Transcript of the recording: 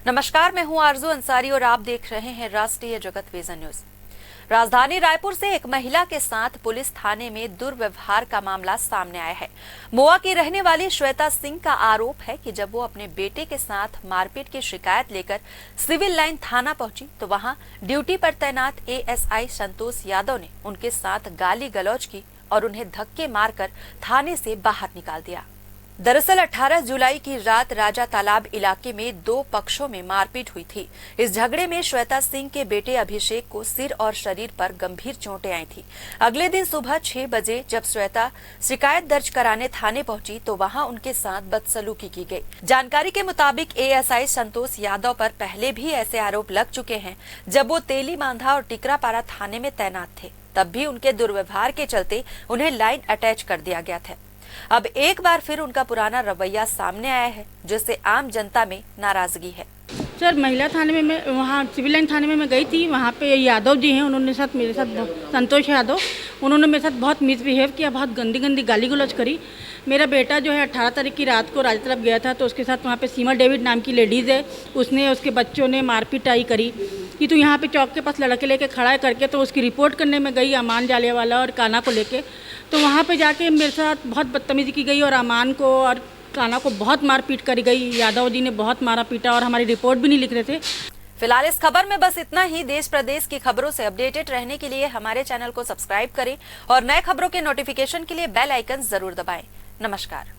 नमस्कार, मैं हूं आरजू अंसारी और आप देख रहे हैं राष्ट्रीय जगत विजन न्यूज। राजधानी रायपुर से एक महिला के साथ पुलिस थाने में दुर्व्यवहार का मामला सामने आया है। मोआ की रहने वाली श्वेता सिंह का आरोप है कि जब वो अपने बेटे के साथ मारपीट की शिकायत लेकर सिविल लाइन थाना पहुंची तो वहां ड्यूटी पर तैनात एएसआई संतोष यादव ने उनके साथ गाली गलौज की और उन्हें धक्के मारकर थाने से बाहर निकाल दिया। दरअसल 18 जुलाई की रात राजा तालाब इलाके में दो पक्षों में मारपीट हुई थी। इस झगड़े में श्वेता सिंह के बेटे अभिषेक को सिर और शरीर पर गंभीर चोटें आई थी। अगले दिन सुबह 6 बजे जब श्वेता शिकायत दर्ज कराने थाने पहुंची तो वहां उनके साथ बदसलूकी की गई। जानकारी के मुताबिक एएसआई संतोष यादव पर पहले भी ऐसे आरोप लग चुके हैं। जब वो तेली बांधा और टिकरापारा थाने में तैनात थे तब भी उनके दुर्व्यवहार के चलते उन्हें लाइन अटैच कर दिया गया था। अब एक बार फिर उनका पुराना रवैया सामने आया है, जिससे आम जनता में नाराजगी है। सर, महिला थाने में मैं वहाँ सिविल लाइन थाने में मैं गई थी। वहाँ पे यादव जी हैं, उन्होंने मेरे साथ संतोष यादव, उन्होंने मेरे साथ बहुत मिसबिहेव किया, बहुत गंदी गंदी गाली गलौज करी। मेरा बेटा जो है 18 तारीख की रात को राजा तरफ गया था तो उसके साथ वहाँ पे सीमा डेविड नाम की लेडीज़ है, उसने उसके बच्चों ने मारपीटाई करी कि तू यहाँ पे चौक के पास लड़के लेके खड़ा है करके। तो उसकी रिपोर्ट करने में गई अमान जालेवाला और काना को लेके, तो वहाँ पे जाके मेरे साथ बहुत बदतमीजी की गई और अमान को और काना को बहुत मारपीट करी गई। यादव जी ने बहुत मारा पीटा और हमारी रिपोर्ट भी नहीं लिख रहे थे। फिलहाल इस खबर में बस इतना ही। देश प्रदेश की खबरों से अपडेटेड रहने के लिए हमारे चैनल को सब्सक्राइब करें और नए खबरों के नोटिफिकेशन के लिए बेल आइकन जरूर दबाएं। नमस्कार।